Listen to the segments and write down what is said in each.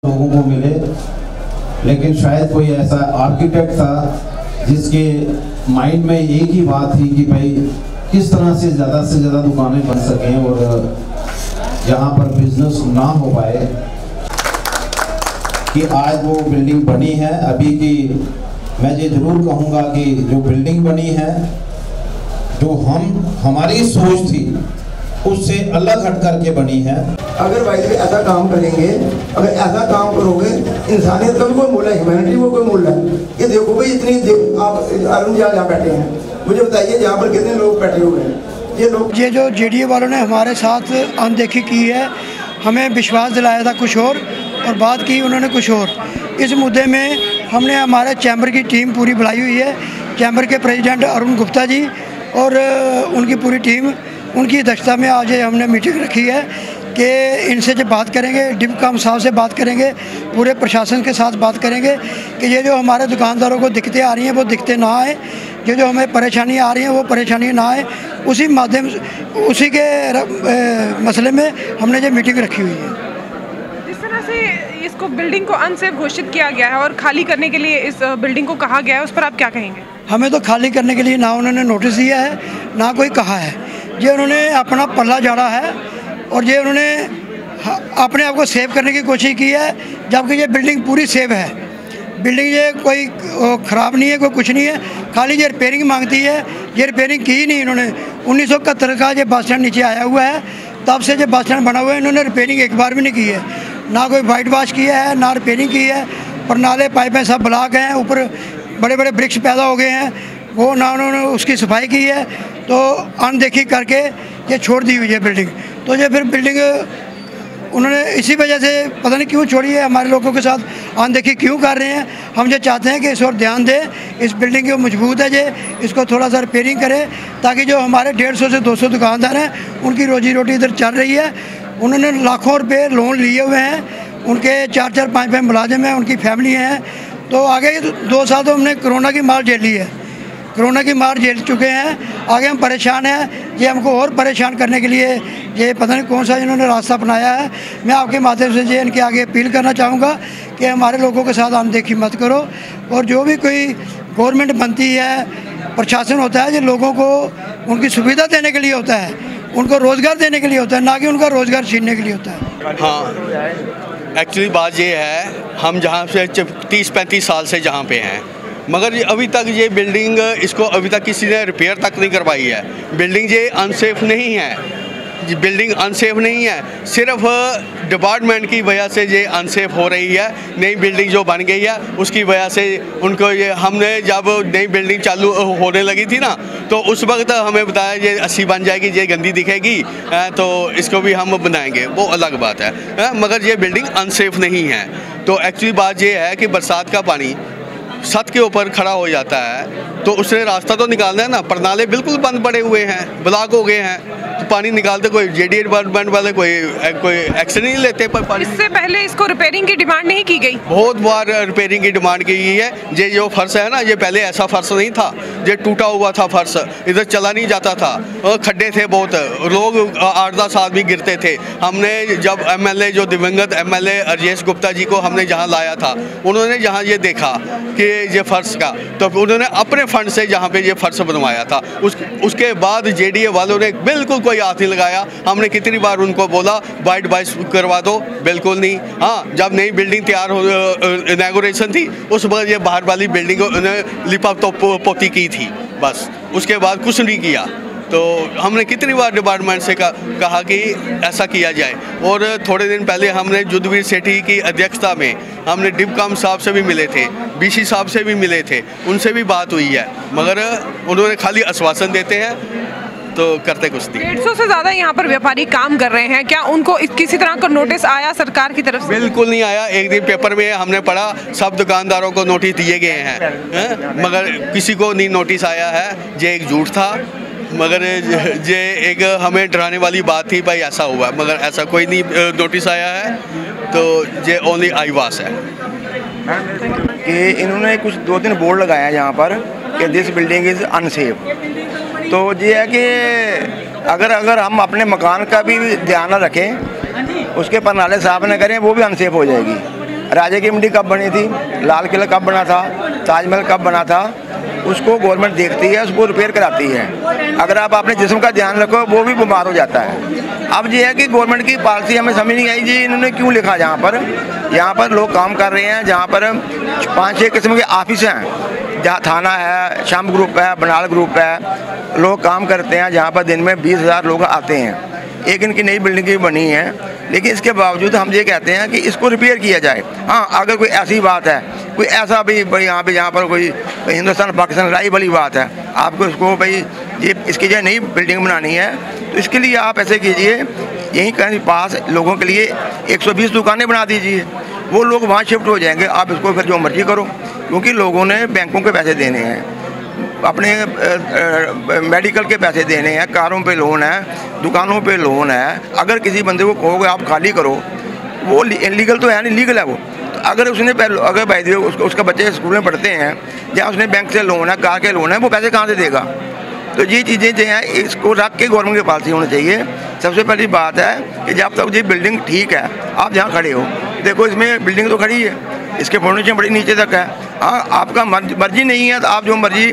लोगों को मिले, लेकिन शायद कोई ऐसा आर्किटेक्ट था जिसके माइंड में एक ही बात थी कि भाई किस तरह से ज़्यादा दुकानें बन सकें और यहाँ पर बिजनेस ना हो पाए। कि आज वो बिल्डिंग बनी है अभी की, मैं ये जरूर कहूँगा कि जो बिल्डिंग बनी है, जो हमारी सोच थी उससे अलग हट करके बनी है। अगर भाई ऐसा काम करेंगे, अगर ऐसा काम करोगे, इंसानियत का भी कोई मूल्य है, ह्यूमैनिटी को कोई मूल्य है। ये देखो भाई इतनी आप अरुण जी यहाँ बैठे हैं, मुझे बताइए यहाँ पर कितने लोग बैठे हुए हैं। ये जो जेडीए वालों ने हमारे साथ अनदेखी की है, हमें विश्वास दिलाया था कुछ और बात की उन्होंने कुछ और। इस मुद्दे में हमने हमारे चैम्बर की टीम पूरी बुलाई हुई है। चैम्बर के प्रेसिडेंट अरुण गुप्ता जी और उनकी पूरी टीम, उनकी अध्यक्षता में आज हमने मीटिंग रखी है कि इनसे जब बात करेंगे, डिप्टी साहब से बात करेंगे, पूरे प्रशासन के साथ बात करेंगे कि ये जो हमारे दुकानदारों को दिक्कतें आ रही हैं वो दिक्कतें ना आए, ये जो हमें परेशानियाँ आ रही हैं वो परेशानियाँ ना आए। उसी के मसले में हमने ये मीटिंग रखी हुई है। जिस तरह से इसको बिल्डिंग को अनसेफ घोषित किया गया है और खाली करने के लिए इस बिल्डिंग को कहा गया है, उस पर आप क्या कहेंगे? हमें तो खाली करने के लिए ना उन्होंने नोटिस दिया है, ना कोई कहा है। ये उन्होंने अपना पल्ला झाड़ा है और ये उन्होंने अपने आप को सेव करने की कोशिश की है, जबकि ये बिल्डिंग पूरी सेव है। बिल्डिंग ये कोई ख़राब नहीं है, कोई कुछ नहीं है, खाली ये रिपेयरिंग मांगती है। ये रिपेयरिंग की नहीं इन्होंने। 1971 का ये बस स्टैंड नीचे आया हुआ है, तब से जो बस स्टैंड बना हुआ है, इन्होंने रिपेयरिंग एक बार भी नहीं की है। ना कोई वाइट वॉश किया है, ना रिपेयरिंग की है। और नाले पाइपें सब ब्लॉक हैं, ऊपर बड़े बड़े वृक्ष पैदा हो गए हैं, वो ना उन्होंने उसकी सफाई की है। तो अनदेखी करके ये छोड़ दी हुई है बिल्डिंग। तो ये फिर बिल्डिंग उन्होंने इसी वजह से पता नहीं क्यों छोड़ी है, हमारे लोगों के साथ अनदेखी क्यों कर रहे हैं। हम ये चाहते हैं कि इस और ध्यान दें, इस बिल्डिंग की मजबूत है ये, इसको थोड़ा सा रिपेयरिंग करें ताकि जो हमारे 150 से 200 दुकानदार हैं उनकी रोजी रोटी इधर चल रही है। उन्होंने लाखों रुपये लोन लिए हुए हैं, उनके 4-4, 5-5 मुलाजिम हैं, उनकी फैमिली हैं। तो आगे 2 साल तो हमने कोरोना की मार झेल ली है, कोरोना की मार झेल चुके हैं। आगे हम परेशान हैं, ये हमको और परेशान करने के लिए ये पता नहीं कौन सा इन्होंने रास्ता अपनाया है। मैं आपके माध्यम से ये इनके आगे अपील करना चाहूँगा कि हमारे लोगों के साथ अनदेखी मत करो। और जो भी कोई गवर्नमेंट बनती है, प्रशासन होता है, ये लोगों को उनकी सुविधा देने के लिए होता है, उनको रोज़गार देने के लिए होता है, ना कि उनका रोज़गार छीनने के लिए होता है। हाँ, एक्चुअली बात ये है, हम जहाँ से 30-35 साल से जहाँ पे हैं, मगर अभी तक ये बिल्डिंग, इसको अभी तक किसी ने रिपेयर तक नहीं करवाई है। बिल्डिंग ये अनसेफ नहीं है, ये बिल्डिंग अनसेफ नहीं है, सिर्फ डिपार्टमेंट की वजह से ये अनसेफ हो रही है। नई बिल्डिंग जो बन गई है उसकी वजह से उनको ये, हमने जब नई बिल्डिंग चालू होने लगी थी ना, तो उस वक्त हमें बताया ये अच्छी बन जाएगी, ये गंदी दिखेगी, तो इसको भी हम बनाएंगे, वो अलग बात है। मगर ये बिल्डिंग अनसेफ नहीं है। तो एक्चुअली बात ये है कि बरसात का पानी छत के ऊपर खड़ा हो जाता है, तो उसने रास्ता तो निकालना है ना। पर नाले बिल्कुल बंद पड़े हुए हैं, ब्लॉक हो गए हैं, तो पानी निकालते कोई जेडीए डिपार्टमेंट वाले कोई एक्शन नहीं लेते। पर पानी, इससे पहले इसको रिपेयरिंग की डिमांड नहीं की गई? बहुत बार रिपेयरिंग की डिमांड की गई है। ये जो फर्श है ना, ये पहले ऐसा फर्श नहीं था, ये टूटा हुआ था फर्श, इधर चला नहीं जाता था, खड्डे थे बहुत, लोग 8-10 साल भी गिरते थे। हमने जब एमएलए, जो दिवंगत एमएलए राजेश गुप्ता जी को हमने जहाँ लाया था, उन्होंने जहाँ ये देखा कि ये फर्श का, तो उन्होंने अपने फंड से जहाँ पे ये फर्श बनवाया था। उसके बाद जेडीए वालों ने बिल्कुल कोई हाथ नहीं लगाया। हमने कितनी बार उनको बोला वाइट वॉश करवा दो, बिल्कुल नहीं। हाँ, जब नई बिल्डिंग तैयार हो, इनॉग्रेशन थी, उस वक्त ये बाहर वाली बिल्डिंग को उन्होंने लिपा तो पोती की थी, बस उसके बाद कुछ नहीं किया। तो हमने कितनी बार डिपार्टमेंट से कहा कि ऐसा किया जाए। और थोड़े दिन पहले हमने जुद्धवीर सेठी की अध्यक्षता में हमने डिप्टी साहब से भी मिले थे, बीसी साहब से भी मिले थे, उनसे भी बात हुई है, मगर उन्होंने खाली आश्वासन देते हैं, तो करते कुछ नहीं। 150 से ज़्यादा यहाँ पर व्यापारी काम कर रहे हैं, क्या उनको किसी तरह का नोटिस आया सरकार की तरफ से? बिल्कुल नहीं आया। एक दिन पेपर में हमने पढ़ा, सब दुकानदारों को नोटिस दिए गए हैं, मगर किसी को नहीं नोटिस आया है। ये एक झूठ था, मगर ये एक हमें डराने वाली बात थी, भाई ऐसा हुआ, मगर ऐसा कोई नहीं नोटिस आया है। तो ये ओनली आईवास है कि इन्होंने कुछ 2 दिन बोर्ड लगाया है यहाँ पर कि दिस बिल्डिंग इज़ अनसेफ। तो ये है कि अगर हम अपने मकान का भी ध्यान न रखें, उसके पर नाले साफ न करें, वो भी अनसेफ हो जाएगी। राजे की मंडी कब बनी थी, लाल किला कब बना था, ताजमहल कब बना था, उसको गवर्नमेंट देखती है, उसको रिपेयर कराती है। अगर आप अपने जिस्म का ध्यान रखो वो भी बीमार हो जाता है। अब ये है कि गवर्नमेंट की पॉलिसी हमें समझ नहीं आई जी, इन्होंने क्यों लिखा यहाँ पर लोग काम कर रहे हैं, जहाँ पर 5-6 किस्म के ऑफिस हैं, जहाँ थाना है, शाम ग्रुप है, बनाल ग्रुप है, लोग काम करते हैं, जहाँ पर दिन में 20,000 लोग आते हैं। एक इनकी नई बिल्डिंग भी बनी है, लेकिन इसके बावजूद हम ये कहते हैं कि इसको रिपेयर किया जाए। हाँ, अगर कोई ऐसी बात है, कोई ऐसा भी भाई यहाँ पे जहाँ पर कोई हिंदुस्तान पाकिस्तान लड़ाई वाली बात है, आपको इसको भाई ये इसकी जो नई बिल्डिंग बनानी है, तो इसके लिए आप ऐसे कीजिए, यहीं कहीं पास लोगों के लिए 120 दुकानें बना दीजिए, वो लोग वहाँ शिफ्ट हो जाएंगे। आप इसको फिर जो मर्जी करो, क्योंकि लोगों ने बैंकों के पैसे देने हैं, अपने मेडिकल के पैसे देने हैं, कारों पे लोन है, दुकानों पे लोन है। अगर किसी बंदे को कहोगे आप खाली करो, वो इलीगल तो है नहीं, लीगल है वो। तो अगर उसने अगर भाई दिए उसका बच्चे स्कूल में पढ़ते हैं, या उसने बैंक से लोन है, कार के लोन है, वो पैसे कहाँ से देगा? तो ये चीज़ें जो हैं इसको रख के गवर्नमेंट की पॉलिसी होनी चाहिए। सबसे पहली बात है कि जब तक ये बिल्डिंग ठीक है, आप जहाँ खड़े हो देखो इसमें बिल्डिंग तो खड़ी है, इसके फाउंडेशन बड़ी नीचे तक है। हाँ, आपका मर्जी नहीं है तो आप जो मर्जी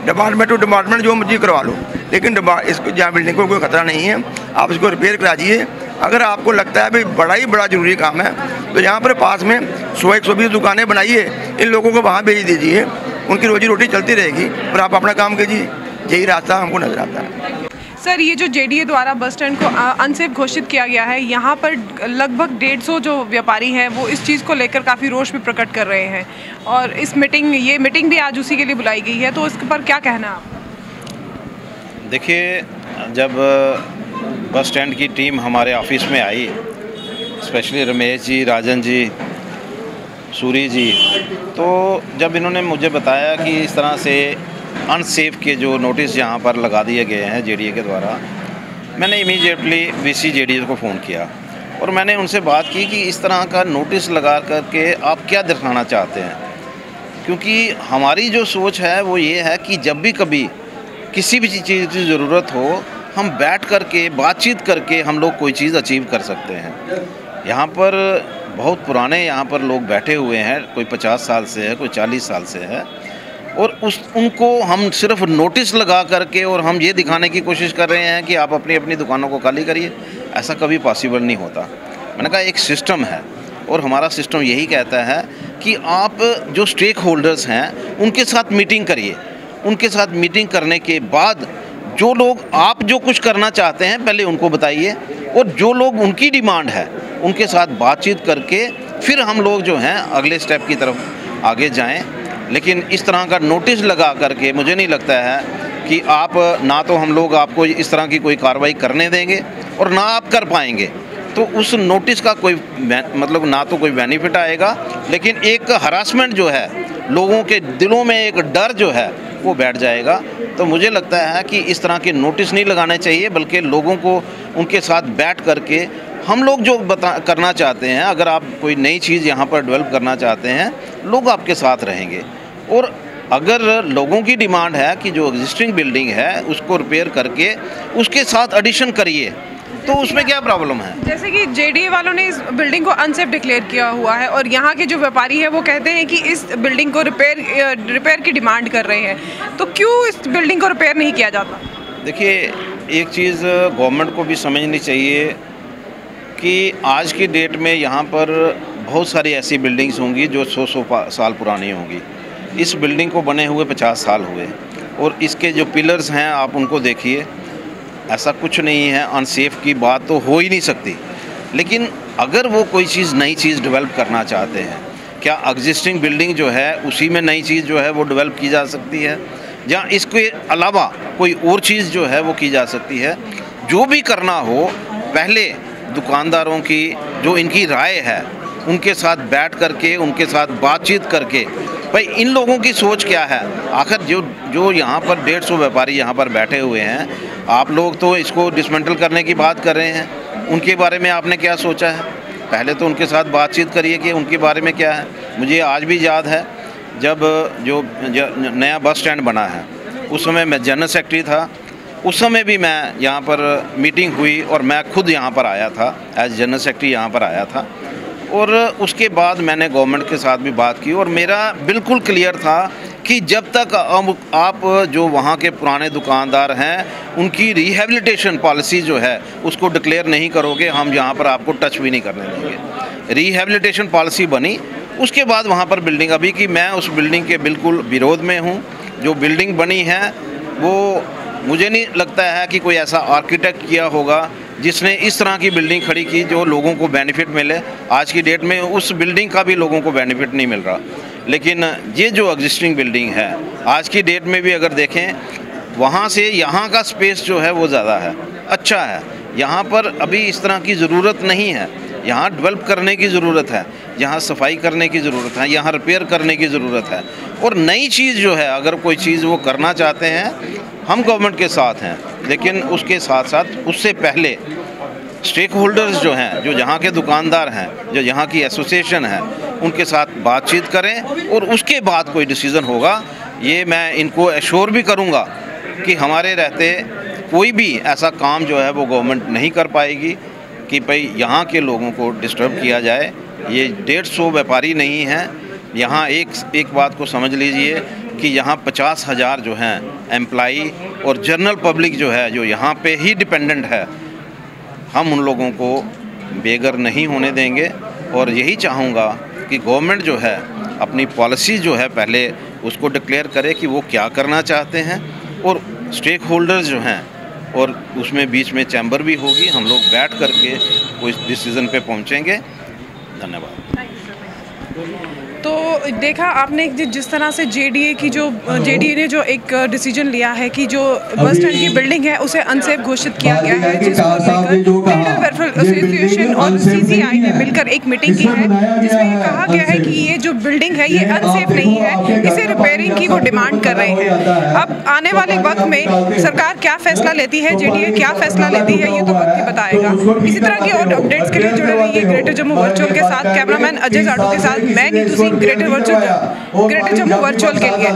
डिपार्टमेंट टू डिपार्टमेंट जो मर्जी करवा लो, लेकिन इसको जहाँ बिल्डिंग को कोई खतरा नहीं है, आप इसको रिपेयर कराइए। अगर आपको लगता है भाई बड़ा ज़रूरी काम है, तो यहाँ पर पास में 100-120 दुकानें बनाइए, इन लोगों को वहाँ भेज दीजिए, उनकी रोजी रोटी चलती रहेगी और आप अपना काम कीजिए। यही रास्ता हमको नजर आता है। सर, ये जो जेडीए द्वारा बस स्टैंड को अनसेफ घोषित किया गया है, यहाँ पर लगभग 150 जो व्यापारी हैं वो इस चीज़ को लेकर काफ़ी रोष भी प्रकट कर रहे हैं, और ये मीटिंग भी आज उसी के लिए बुलाई गई है, तो इस पर क्या कहना है आप? देखिए, जब बस स्टैंड की टीम हमारे ऑफिस में आई, स्पेशली रमेश जी, राजन जी, सूरी जी, तो जब इन्होंने मुझे बताया कि इस तरह से अनसेफ के जो नोटिस यहाँ पर लगा दिए गए हैं जेडीए के द्वारा, मैंने इमीडिएटली वीसी जेडीए को फ़ोन किया और मैंने उनसे बात की कि इस तरह का नोटिस लगा करके आप क्या दिखाना चाहते हैं। क्योंकि हमारी जो सोच है वो ये है कि जब भी कभी किसी भी चीज़ की ज़रूरत हो, हम बैठ करके बातचीत करके हम लोग कोई चीज़ अचीव कर सकते हैं। यहाँ पर बहुत पुराने यहाँ पर लोग बैठे हुए हैं, कोई 50 साल से है, कोई 40 साल से है, और उनको हम सिर्फ नोटिस लगा करके और हम ये दिखाने की कोशिश कर रहे हैं कि आप अपनी अपनी दुकानों को खाली करिए। ऐसा कभी पॉसिबल नहीं होता। मैंने कहा एक सिस्टम है, और हमारा सिस्टम यही कहता है कि आप जो स्टेक होल्डर्स हैं उनके साथ मीटिंग करिए। उनके साथ मीटिंग करने के बाद जो लोग आप जो कुछ करना चाहते हैं पहले उनको बताइए, और जो लोग उनकी डिमांड है उनके साथ बातचीत करके फिर हम लोग जो हैं अगले स्टेप की तरफ आगे जाएं। लेकिन इस तरह का नोटिस लगा करके मुझे नहीं लगता है कि आप ना तो हम लोग आपको इस तरह की कोई कार्रवाई करने देंगे और ना आप कर पाएंगे। तो उस नोटिस का कोई मतलब ना तो कोई बेनिफिट आएगा, लेकिन एक हरासमेंट जो है, लोगों के दिलों में एक डर जो है वो बैठ जाएगा। तो मुझे लगता है कि इस तरह के नोटिस नहीं लगाने चाहिए, बल्कि लोगों को उनके साथ बैठ करके हम लोग जो करना चाहते हैं, अगर आप कोई नई चीज़ यहाँ पर डेवलप करना चाहते हैं, लोग आपके साथ रहेंगे। और अगर लोगों की डिमांड है कि जो एग्जिस्टिंग बिल्डिंग है उसको रिपेयर करके उसके साथ एडिशन करिए, तो उसमें क्या प्रॉब्लम है? जैसे कि जेडीए वालों ने इस बिल्डिंग को अनसेफ डिक्लेयर किया हुआ है, और यहाँ के जो व्यापारी हैं वो कहते हैं कि इस बिल्डिंग को रिपेयर की डिमांड कर रहे हैं, तो क्यों इस बिल्डिंग को रिपेयर नहीं किया जाता? देखिए, एक चीज़ गवर्नमेंट को भी समझनी चाहिए कि आज की डेट में यहाँ पर बहुत सारी ऐसी बिल्डिंग्स होंगी जो 100 साल पुरानी होंगी। इस बिल्डिंग को बने हुए 50 साल हुए, और इसके जो पिलर्स हैं आप उनको देखिए, ऐसा कुछ नहीं है, अनसेफ की बात तो हो ही नहीं सकती। लेकिन अगर वो कोई चीज़ नई चीज़ डेवलप करना चाहते हैं, क्या एग्जिस्टिंग बिल्डिंग जो है उसी में नई चीज़ जो है वो डेवलप की जा सकती है, या इसके अलावा कोई और चीज़ जो है वो की जा सकती है? जो भी करना हो, पहले दुकानदारों की जो इनकी राय है उनके साथ बैठ करके, उनके साथ बातचीत करके, भाई इन लोगों की सोच क्या है। आखिर जो यहाँ पर 150 व्यापारी यहाँ पर बैठे हुए हैं, आप लोग तो इसको डिसमेंटल करने की बात कर रहे हैं, उनके बारे में आपने क्या सोचा है? पहले तो उनके साथ बातचीत करिए कि उनके बारे में क्या है। मुझे आज भी याद है जब जो नया बस स्टैंड बना है, उस समय मैं जनरल सेक्रेटरी था। उस समय भी मैं यहाँ पर मीटिंग हुई और मैं खुद यहाँ पर आया था, एज जनरल सेक्रेटरी यहाँ पर आया था। और उसके बाद मैंने गवर्नमेंट के साथ भी बात की और मेरा बिल्कुल क्लियर था कि जब तक आप जो वहाँ के पुराने दुकानदार हैं उनकी रिहेबिलिटेशन पॉलिसी जो है उसको डिक्लेयर नहीं करोगे, हम यहाँ पर आपको टच भी नहीं करने देंगे। रिहेबिलिटेशन पॉलिसी बनी, उसके बाद वहाँ पर बिल्डिंग, अभी की मैं उस बिल्डिंग के बिल्कुल विरोध में हूँ। जो बिल्डिंग बनी है वो मुझे नहीं लगता है कि कोई ऐसा आर्किटेक्ट किया होगा जिसने इस तरह की बिल्डिंग खड़ी की जो लोगों को बेनिफिट मिले। आज की डेट में उस बिल्डिंग का भी लोगों को बेनिफिट नहीं मिल रहा, लेकिन ये जो एग्जिस्टिंग बिल्डिंग है आज की डेट में भी अगर देखें, वहाँ से यहाँ का स्पेस जो है वो ज़्यादा है, अच्छा है। यहाँ पर अभी इस तरह की ज़रूरत नहीं है, यहाँ डेवलप करने की ज़रूरत है, यहाँ सफाई करने की ज़रूरत है, यहाँ रिपेयर करने की ज़रूरत है। और नई चीज़ जो है, अगर कोई चीज़ वो करना चाहते हैं, हम गवर्नमेंट के साथ हैं, लेकिन उसके साथ साथ उससे पहले स्टेक होल्डर्स जो हैं, जो यहाँ के दुकानदार हैं, जो यहाँ की एसोसिएशन है, उनके साथ बातचीत करें और उसके बाद कोई डिसीज़न होगा। ये मैं इनको एश्योर भी करूँगा कि हमारे रहते कोई भी ऐसा काम जो है वो गवर्नमेंट नहीं कर पाएगी कि भाई यहाँ के लोगों को डिस्टर्ब किया जाए। ये 150 व्यापारी नहीं हैं यहाँ। एक बात को समझ लीजिए कि यहाँ 50,000 जो हैं एम्प्लाई और जनरल पब्लिक जो है, जो यहाँ पे ही डिपेंडेंट है, हम उन लोगों को बेघर नहीं होने देंगे। और यही चाहूँगा कि गवर्नमेंट जो है अपनी पॉलिसी जो है पहले उसको डिक्लेयर करे कि वो क्या करना चाहते हैं, और स्टेक होल्डर्स जो हैं, और उसमें बीच में चैम्बर भी होगी, हम लोग बैठ करके कोई डिसीज़न पे पहुँचेंगे। धन्यवाद। तो देखा आपने जिस तरह से जेडीए ने जो एक डिसीजन लिया है कि जो बस स्टैंड की बिल्डिंग है उसे अनसेफ घोषित किया गया है, जिसको लेकर वेलफेयर एसोसिएशन और सीसीआई ने मिलकर एक मीटिंग की है जिसमें ये कहा गया है कि ये जो बिल्डिंग है ये अनसेफ नहीं है, इसे रिपेयरिंग की वो डिमांड कर रहे हैं। अब आने वाले वक्त में सरकार क्या फैसला लेती है, जेडीए क्या फैसला लेती है, ये तो वक्त ही बताएगा। इसी तरह की और अपडेट्स के लिए जुड़े रहिए ग्रेटर जम्मू वर्चुअल के साथ। कैमरामैन अजय जाटू के साथ मैं नीतू सिंह, ग्रेटर जम्मू वर्चुअल के लिए।